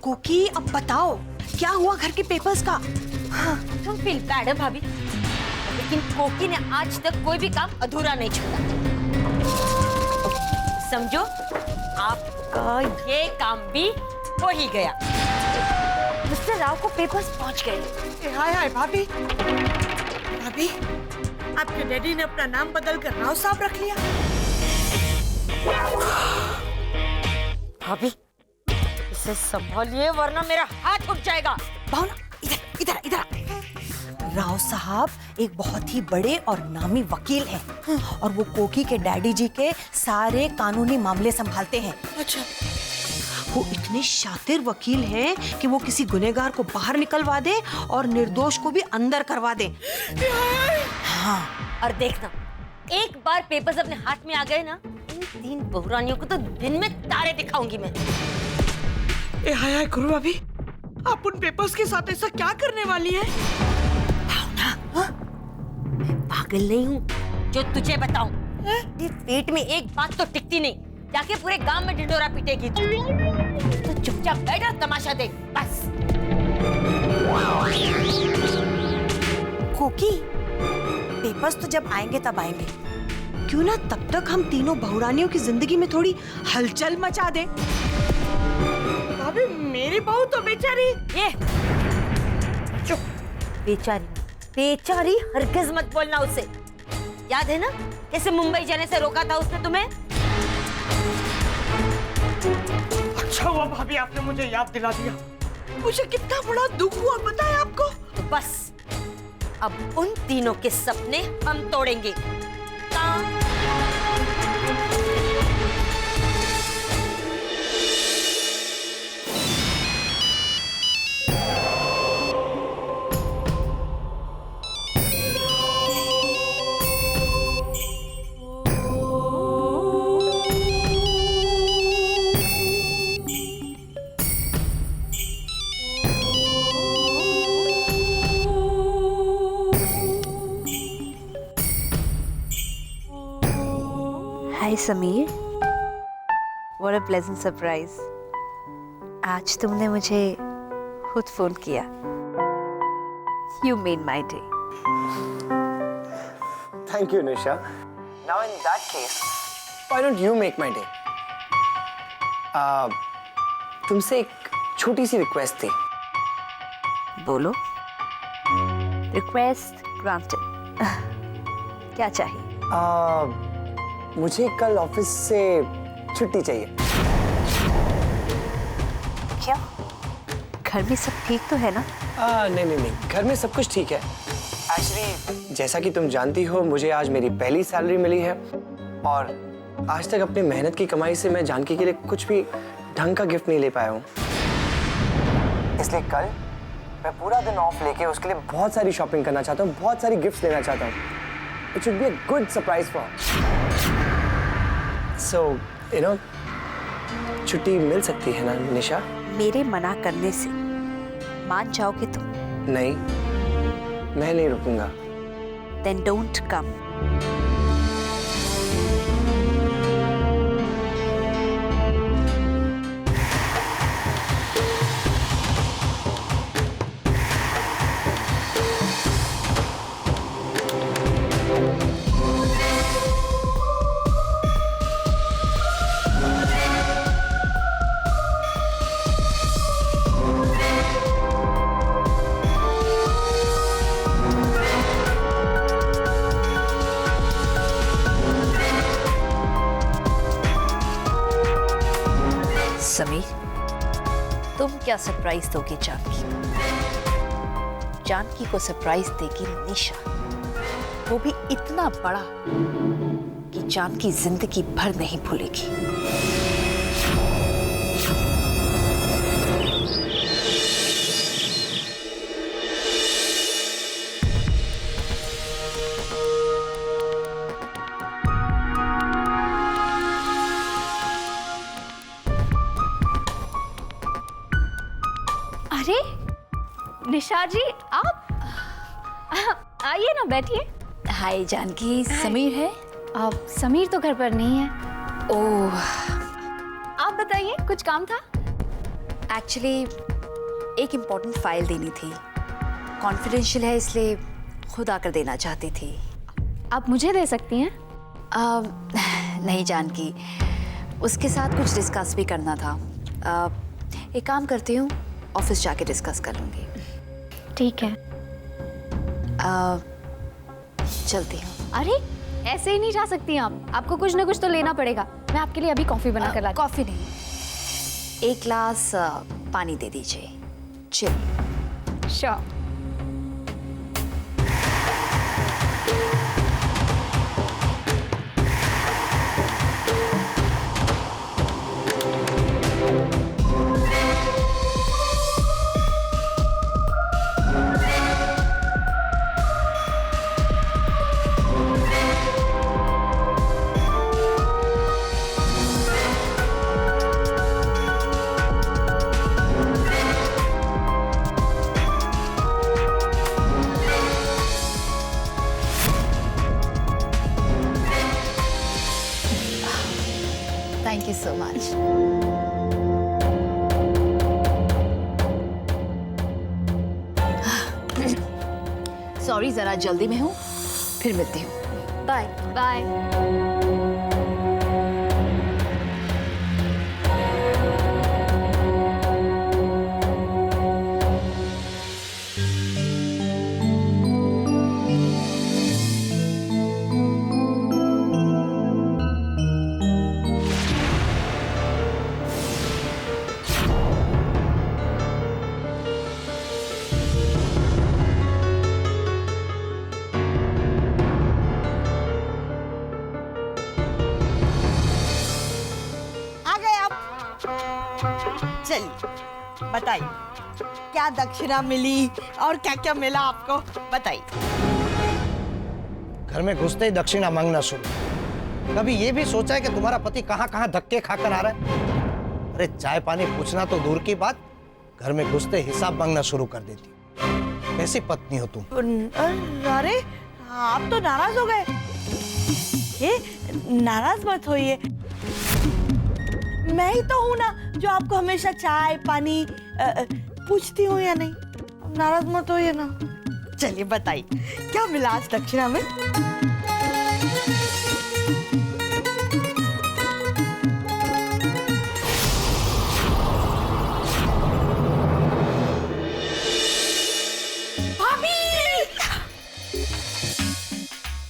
कोकी अब बताओ क्या हुआ घर के पेपर्स का? तुम फील बैड है भाभी, लेकिन कोकी ने आज तक कोई भी काम अधूरा नहीं छोड़ा। समझो आपका ये काम भी हो ही गया। मिस्टर राव को पेपर्स पहुंच गए। हाय हाय भाभी, भाभी आपके डैडी ने अपना नाम बदल कर राव साहब रख लिया। भाभी इसे संभालिए वरना मेरा हाथ उठ जाएगा। भावना इधर इधर इधर। राव साहब एक बहुत ही बड़े और नामी वकील हैं और वो कोकी के डैडी जी के सारे कानूनी मामले संभालते हैं। अच्छा। वो इतने शातिर वकील हैं कि वो किसी गुनहगार को बाहर निकलवा दे और निर्दोष को भी अंदर करवा दे। हाँ, और देखना एक बार पेपर्स अपने हाथ में आ गए ना, इन 3 बहुरानियों को तो दिन में तारे दिखाऊंगी मैं। हाय हाय गुरु भाभी, आप उन पेपर्स के साथ ऐसा क्या करने वाली हैं? भावना, मैं पागल नहीं हूँ जो तुझे बताऊं। ये पेट में एक बात तो टिकती नहीं, जाके पूरे गांव में ढिंढोरा पीटेगी तो चुपचाप बैठ और तमाशा देख बस। कोकी, पेपर्स तो जब आएंगे तब आएंगे, क्यों ना तब तक हम तीनों बहुरानियों की जिंदगी में थोड़ी हलचल मचा दें। भाभी मेरी बहू तो बेचारी। ये चुप, बेचारी बेचारी हरगिज मत बोलना उससे। याद है ना कैसे मुंबई जाने से रोका था उसने तुम्हें? अच्छा हुआ भाभी आपने मुझे याद दिला दिया, मुझे कितना बड़ा दुख हुआ पता है आपको? तो बस अब उन तीनों के सपने हम तोड़ेंगे। हाय Sameer, what a pleasant surprise। आज तुमने मुझे खुद फोन किया। You made my day। Thank you, Nisha. Now in that case, why don't you make my day? तुमसे एक छोटी सी रिक्वेस्ट थी। बोलो। Request granted। क्या चाहिए? मुझे कल ऑफिस से छुट्टी चाहिए। क्यों? घर में सब ठीक तो है ना? नहीं, घर में सब कुछ ठीक है। एक्चुअली जैसा कि तुम जानती हो, मुझे आज मेरी पहली सैलरी मिली है और आज तक अपनी मेहनत की कमाई से मैं जानकी के लिए कुछ भी ढंग का गिफ्ट नहीं ले पाया हूँ। इसलिए कल मैं पूरा दिन ऑफ लेके उसके लिए बहुत सारी शॉपिंग करना चाहता हूँ, बहुत सारी गिफ्ट्स लेना चाहता हूँ। It should be a good surprise for her। So, you know, छुट्टी मिल सकती है ना निशा? मेरे मना करने से मान जाओगे तुम? नहीं, मैं नहीं रुकूंगा। Then don't come। समीर, तुम क्या सरप्राइज दोगे जानकी? जानकी को सरप्राइज देगी निशा, वो भी इतना बड़ा कि जानकी जिंदगी भर नहीं भूलेगी। अरे निशा जी, आप आइए ना, बैठिए। हाय जानकी, समीर है? आप समीर तो घर पर नहीं है। ओह, आप बताइए, कुछ काम था? एक्चुअली एक इम्पोर्टेंट फाइल देनी थी, कॉन्फिडेंशियल है इसलिए खुद आकर देना चाहती थी। आप मुझे दे सकती हैं? नहीं जानकी, उसके साथ कुछ डिस्कस भी करना था। एक काम करती हूँ, ऑफिस जाके डिस्कस कर लूँगी। ठीक है। चलती हूँ। अरे ऐसे ही नहीं जा सकती आप, आपको कुछ ना कुछ तो लेना पड़ेगा। मैं आपके लिए अभी कॉफी बना कर लाती हूँ। कॉफ़ी नहीं, एक ग्लास पानी दे दीजिए। Chill. Sure. Thank you so much. Sorry, जरा जल्दी में हूँ, फिर मिलती हूँ। Bye bye. आ गए आप। चलिए बताइए, क्या दक्षिणा मिली और क्या क्या मिला आपको, बताइए। घर में घुसते ही दक्षिणा मांगना शुरू। कभी ये भी सोचा है कि तुम्हारा पति कहाँ कहाँ धक्के खाकर आ रहा है? अरे चाय पानी पूछना तो दूर की बात, घर में घुसते हिसाब मांगना शुरू कर देती। कैसी पत्नी हो तुम? अरे आप तो नाराज हो गए। ये नाराज मत होइए, मैं ही तो हूँ ना जो आपको हमेशा चाय पानी पूछती हूँ या नहीं। नाराज मत होइए ना। चलिए बताइए, क्या मिला आज दक्षिणा में?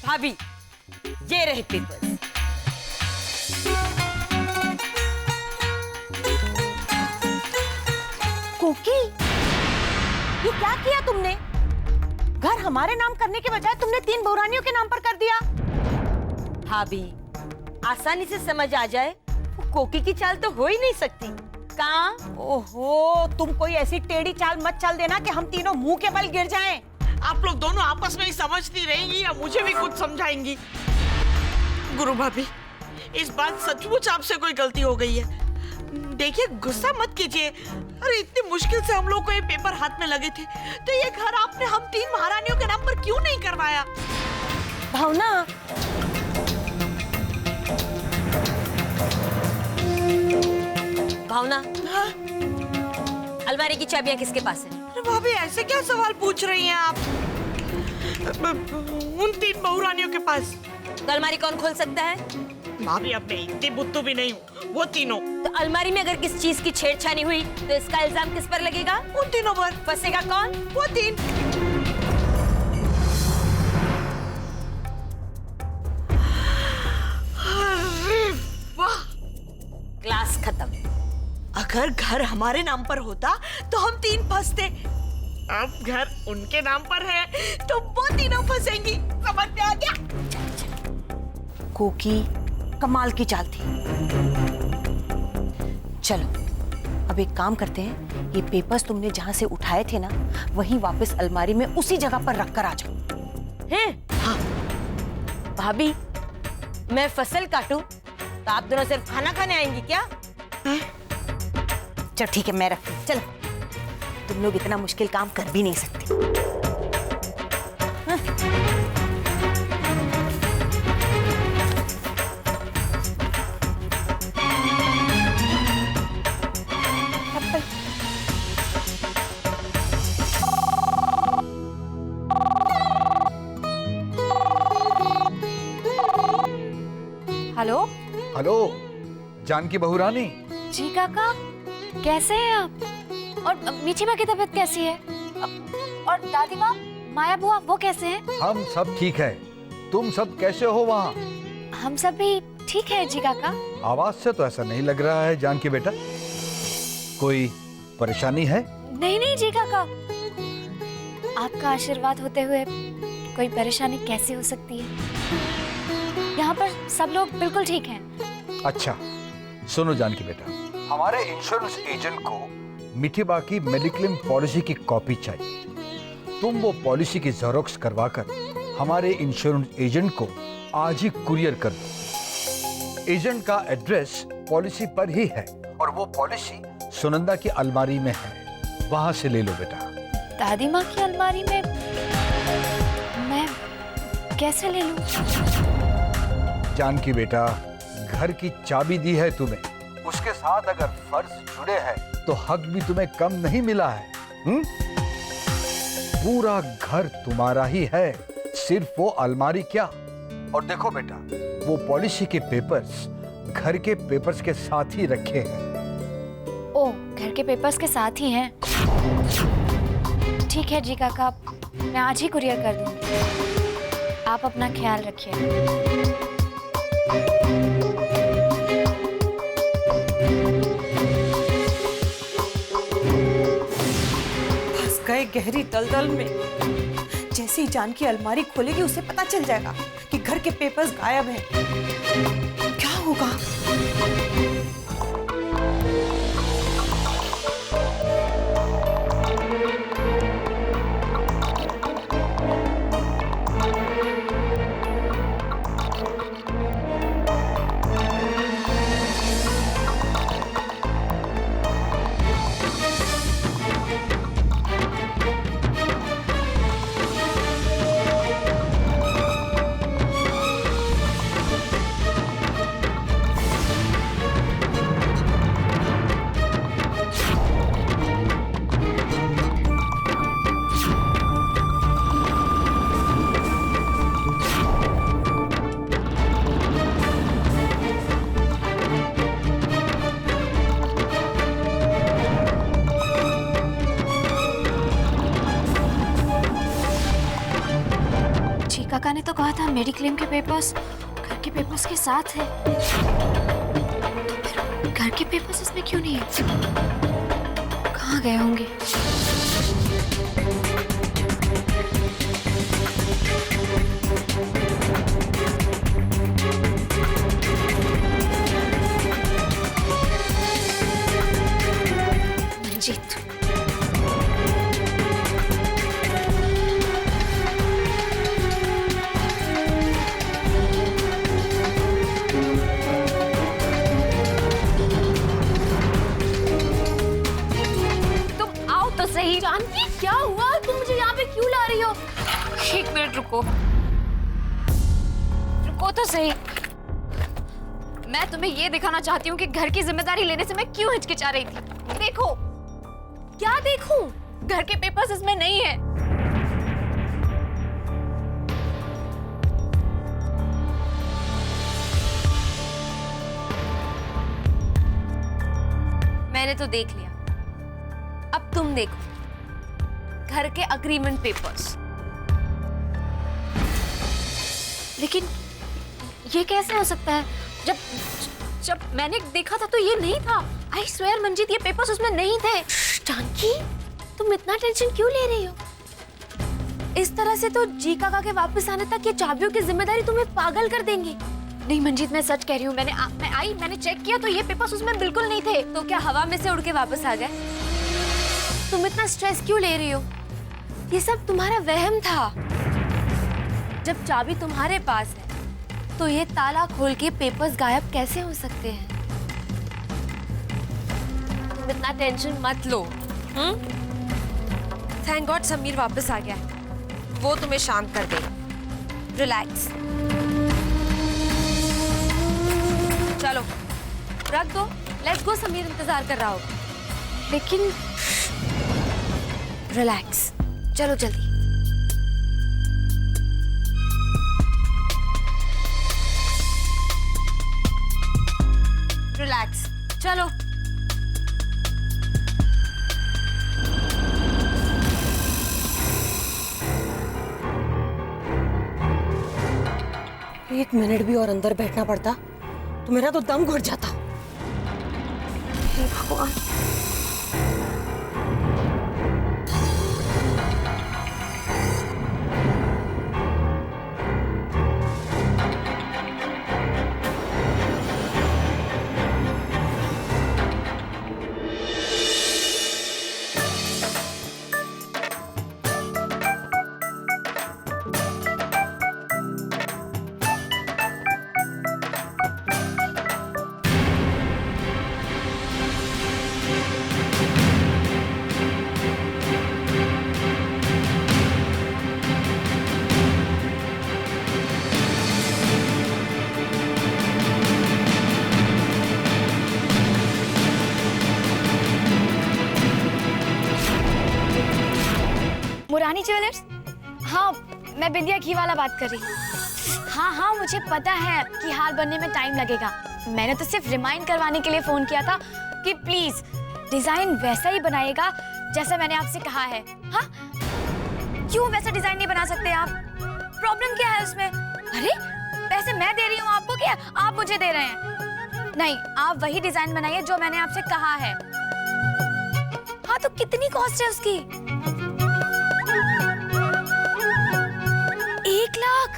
भाभी, ये रहे पेपर। कोकी, ये क्या किया तुमने? घर हमारे नाम करने के बजाय तुमने 3 बहुरानियों के नाम पर कर दिया। भाभी, आसानी से समझ आ जाए वो कोकी की चाल तो हो ही नहीं सकती। कहाँ? ओहो, तुम कोई ऐसी टेढ़ी चाल मत चल देना कि हम तीनों मुंह के बल गिर जाएं। आप लोग दोनों आपस में ही समझती रहेंगी या मुझे भी कुछ समझाएंगी? गुरु भाभी, इस बात सचमुच आपसे कोई गलती हो गई है। देखिए, गुस्सा मत कीजिए। अरे इतनी मुश्किल से हम लोग को ये पेपर हाथ में लगे थे, तो ये घर आपने हम 3 महारानियों के नाम पर क्यों नहीं करवाया? भावना, भावना, हाँ? अलमारी की चाबियां किसके पास है? अरे भाभी, ऐसे क्या सवाल पूछ रही हैं आप? उन 3 बहुरानियों के पास। तो अलमारी कौन खोल सकता है? भाभी, अब मैं इतनी बुद्धू भी नहीं हूँ। वो तीनों। तो अलमारी में अगर किस चीज की छेड़छानी हुई तो इसका इल्जाम किस पर लगेगा? उन तीनों पर। फंसेगा कौन? वो 3। अरे वाह, क्लास खत्म। अगर घर हमारे नाम पर होता तो हम 3 फंसते। अब घर उनके नाम पर है तो वो तीनों फंसेंगी। समझ में आ गया? कोकी कमाल की चाल थी। चलो अब एक काम करते हैं, ये पेपर्स तुमने जहां से उठाए थे ना, वहीं वापस अलमारी में उसी जगह पर रख कर आ जाओ। हैं? हाँ। भाभी, मैं फसल काटूं तो आप दोनों सिर्फ खाना खाने आएंगी क्या? चल ठीक है, मैं रखती हूँ। चलो, तुम लोग इतना मुश्किल काम कर भी नहीं सकते। हेलो। हेलो जानकी बहू रानी। जी काका, कैसे हैं आप? और मीठी माँ की तबीयत कैसी है? और दादी माँ, माया बुआ, वो कैसे हैं? हम सब ठीक है। तुम सब कैसे हो वहाँ? हम सब भी ठीक है जी काका। आवाज से तो ऐसा नहीं लग रहा है जानकी बेटा। कोई परेशानी है? नहीं नहीं जी काका, आपका आशीर्वाद होते हुए कोई परेशानी कैसे हो सकती है? यहाँ पर सब लोग बिल्कुल ठीक हैं। अच्छा सुनो जानकी बेटा, हमारे इंश्योरेंस एजेंट को मीठी बा की मेडिक्लेम पॉलिसी की कॉपी चाहिए। तुम वो पॉलिसी की जेरोक्स करवाकर हमारे इंश्योरेंस एजेंट को आज ही कुरियर कर दो। एजेंट का एड्रेस पॉलिसी पर ही है और वो पॉलिसी सुनंदा की अलमारी में है, वहां से ले लो बेटा। दादी माँ की अलमारी में मैं कैसे ले लूं? जानकी बेटा, घर की चाबी दी है तुम्हें, उसके साथ अगर फर्ज जुड़े हैं तो हक भी तुम्हें कम नहीं मिला है। पूरा घर तुम्हारा ही है, सिर्फ वो अलमारी क्या। और देखो बेटा, वो पॉलिसी के पेपर्स घर के पेपर्स के साथ ही रखे हैं। ओ, घर के पेपर्स के साथ ही हैं। ठीक है जी काका, मैं आज ही कुरियर कर दूंगी। आप अपना ख्याल रखिए। फंस गए गहरी दलदल में। जैसे ही जानकी अलमारी खोलेगी उसे पता चल जाएगा कि घर के पेपर्स गायब हैं। क्या होगा? काका ने तो कहा था मेडिक्लेम के पेपर्स घर के पेपर्स के साथ है, तो फिर घर के पेपर्स इसमें क्यों नहीं है? कहाँ गए होंगे? मंजीत, सही। जानकी, क्या हुआ? तुम मुझे यहाँ पे क्यों ला रही हो? एक मिनट रुको, रुको तो सही। मैं तुम्हें ये दिखाना चाहती हूँ कि घर की जिम्मेदारी लेने से मैं क्यों हिचकिचा रही थी। देखो। क्या देखूं? घर के पेपर्स इसमें नहीं है। मैंने तो देख लिया, अब तुम देखो घर के अग्रीमेंट पेपर्स। लेकिन ये कैसे हो सकता है? जब मैंने देखा था तो ये नहीं था। आई स्वेयर मंजीत, ये पेपर्स उसमें नहीं थे। जानकी, तुम इतना टेंशन क्यों ले रही हो? इस तरह से तो जी काका के वापस आने तक ये चाबियों की जिम्मेदारी तुम्हें पागल कर देंगी। नहीं मंजीत, मैं सच कह रही हूँ। मैंने चेक किया तो ये पेपर्स उसमें बिल्कुल नहीं थे। तो क्या हवा में से उड़ के वापस आ गए? तुम इतना स्ट्रेस क्यों ले रही हो? ये सब तुम्हारा वहम था। जब चाबी तुम्हारे पास है तो ये ताला खोल के पेपर्स गायब कैसे हो सकते हैं? तुम इतना टेंशन मत लो। थैंक गॉड समीर वापस आ गया, वो तुम्हें शांत कर देगा। रिलैक्स। चलो रख दो, लेट्स गो। समीर इंतजार कर रहा होगा। लेकिन रिलैक्स, चलो जल्दी। एक मिनट भी और अंदर बैठना पड़ता तो मेरा तो दम घुट जाता। हे भगवान। मुरानी ज्वेलर्स? हाँ, मैं बिंदिया घी वाला बात कर रही हूँ। हाँ, मुझे पता है कि हार बनने में टाइम लगेगा। मैंने तो सिर्फ रिमाइंड करवाने के लिए फोन किया था कि प्लीज डिजाइन वैसा ही बनाइएगा जैसा मैंने आपसे कहा है। हाँ, क्यों वैसा डिजाइन नहीं बना सकते आप? प्रॉब्लम क्या है उसमें? अरे पैसे मैं दे रही हूँ आपको, क्या आप मुझे दे रहे हैं? नहीं, आप वही डिजाइन बनाइए जो मैंने आपसे कहा है। हाँ, तो कितनी कॉस्ट है उसकी? 1 लाख?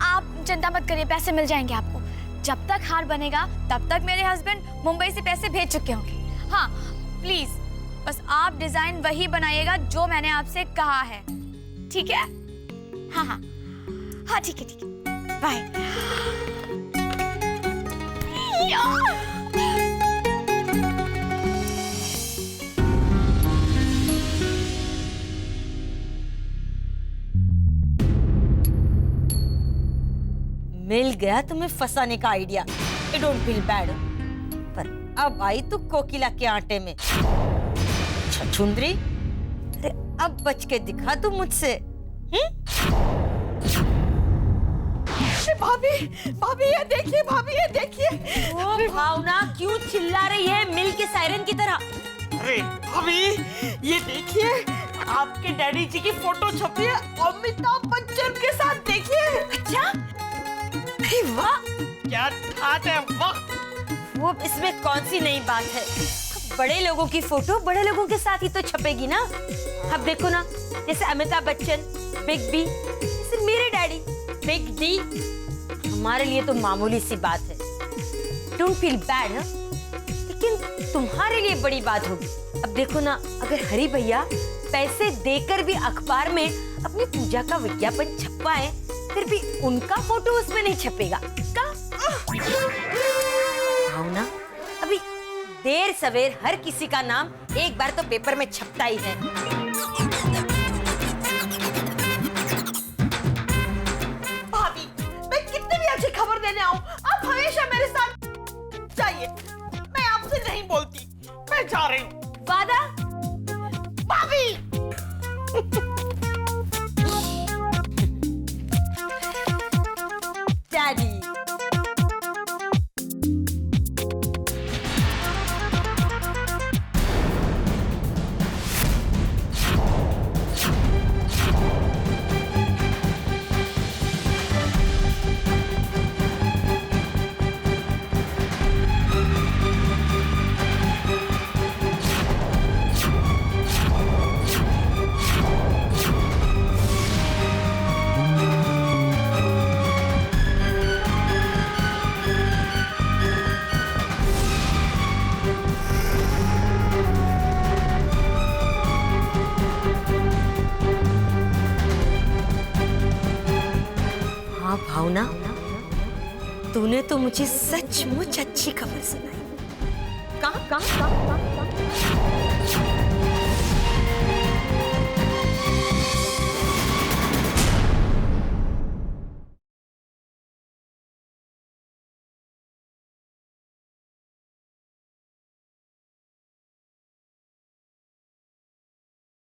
आप चिंता मत करिए, पैसे मिल जाएंगे आपको। जब तक हार बनेगा तब तक मेरे हस्बैंड मुंबई से पैसे भेज चुके होंगे। हाँ, प्लीज बस आप डिजाइन वही बनाइएगा जो मैंने आपसे कहा है, ठीक है? हाँ, ठीक है। बाय। मिल गया तुम्हें फंसाने का idea. I don't feel bad, पर अब आई तो कोकिला के आटे में। छछुंदरी, अरे अब बच के दिखा तू मुझसे। भाभी ये देखिए, भाभी ये देखिए। ओ भावना, क्यों चिल्ला रही है मिल के सायरन की तरह? अरे भाभी ये देखिए, आपके डैडी जी की फोटो छपी है अमिताभ बच्चन के साथ। देखिए। अच्छा, अरे वाह, क्या बात है, वाह। वो इसमें कौन सी नई बात है? बड़े लोगों की फोटो बड़े लोगों के साथ ही तो छपेगी ना। अब देखो ना, जैसे अमिताभ बच्चन, बिग बी, जैसे मेरे डैडी बिग डी। हमारे लिए तो मामूली सी बात है। डोंट फील बैड, लेकिन तुम्हारे लिए बड़ी बात होगी। अब देखो ना, अगर हरी भैया पैसे देकर भी अखबार में अपनी पूजा का विज्ञापन छपवाए, फिर भी उनका फोटो उसमें नहीं छपेगा का? भावना, अभी देर सवेर हर किसी का नाम एक बार तो पेपर में छपता ही है। भाभी, मैं कितनी भी अच्छी खबर देने आऊं, आप हमेशा मेरे साथ जाइए। मैं आपसे नहीं बोलती, मैं जा रही हूँ। वादा? भाभी डैडी, भावना, तूने तो मुझे सचमुच अच्छी खबर सुनाई। कहाँ?